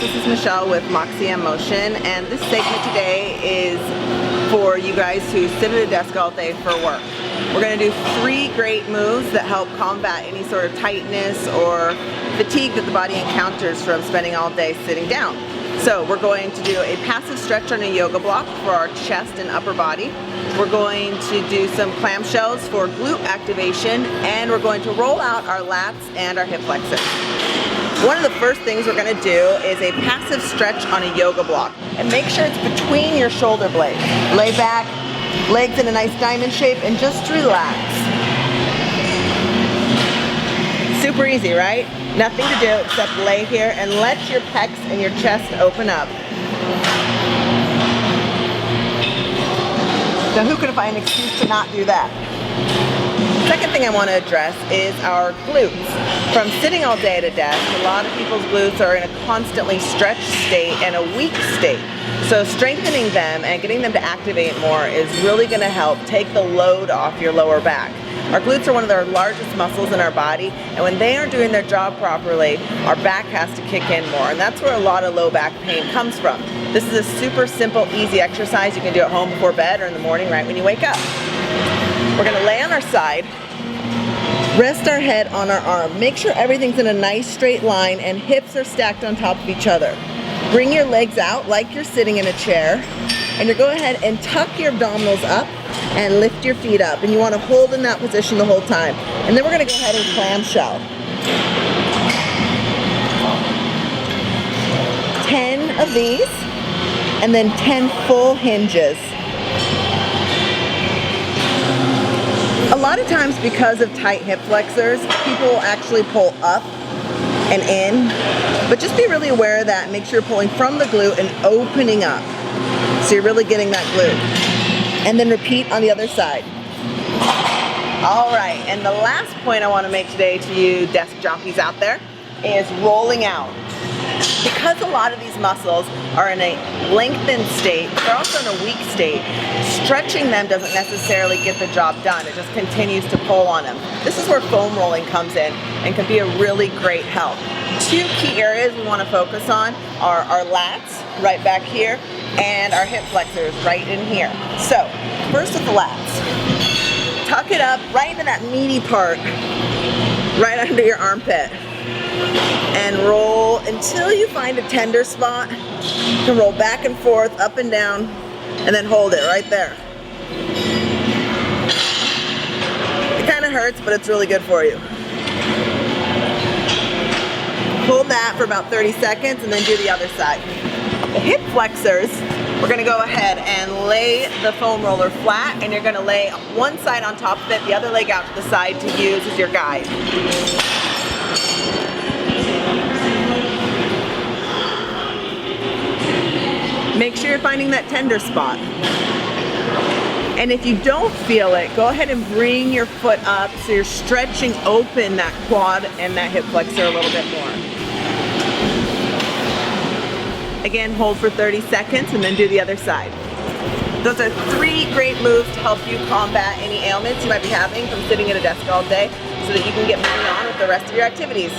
this is Michelle with Moxie and Motion, and this segment today is for you guys who sit at a desk all day for work. We're going to do 3 great moves that help combat any sort of tightness or fatigue that the body encounters from spending all day sitting down. So we're going to do a passive stretch on a yoga block for our chest and upper body. We're going to do some clamshells for glute activation, and we're going to roll out our lats and our hip flexors. One of the first things we're going to do is a passive stretch on a yoga block, and make sure it's between your shoulder blades. Lay back, legs in a nice diamond shape, and just relax. Super easy, right? Nothing to do except lay here and let your pecs and your chest open up. Now who can find an excuse to not do that? Second thing I want to address is our glutes. From sitting all day at a desk, a lot of people's glutes are in a constantly stretched state and a weak state. So strengthening them and getting them to activate more is really going to help take the load off your lower back. Our glutes are one of our largest muscles in our body, and when they aren't doing their job properly, our back has to kick in more, and that's where a lot of low back pain comes from. This is a super simple, easy exercise you can do at home before bed or in the morning right when you wake up. We're going to lay on our side, rest our head on our arm. Make sure everything's in a nice straight line and hips are stacked on top of each other. Bring your legs out like you're sitting in a chair, and you're going ahead and tuck your abdominals up and lift your feet up, and you want to hold in that position the whole time. And then we're going to go ahead and clamshell. 10 of these, and then 10 full hinges. A lot of times, because of tight hip flexors, people actually pull up and in, but just be really aware of that and make sure you're pulling from the glute and opening up, so you're really getting that glute. And then repeat on the other side. All right, and the last point I want to make today to you desk jockeys out there is rolling out. Because a lot of these muscles are in a lengthened state, they're also in a weak state, stretching them doesn't necessarily get the job done. It just continues to pull on them. This is where foam rolling comes in and can be a really great help. 2 key areas we want to focus on are our lats, right back here, and our hip flexors right in here. So, first with the lats. Tuck it up right into that meaty part, right under your armpit. And roll until you find a tender spot. You can roll back and forth, up and down, and then hold it right there. It kind of hurts, but it's really good for you. Hold that for about 30 seconds and then do the other side. The hip flexors, we're going to go ahead and lay the foam roller flat, and you're going to lay one side on top of it, the other leg out to the side to use as your guide. Make sure you're finding that tender spot. And if you don't feel it, go ahead and bring your foot up so you're stretching open that quad and that hip flexor a little bit more. Again, hold for 30 seconds and then do the other side. Those are 3 great moves to help you combat any ailments you might be having from sitting at a desk all day so that you can get moving on with the rest of your activities.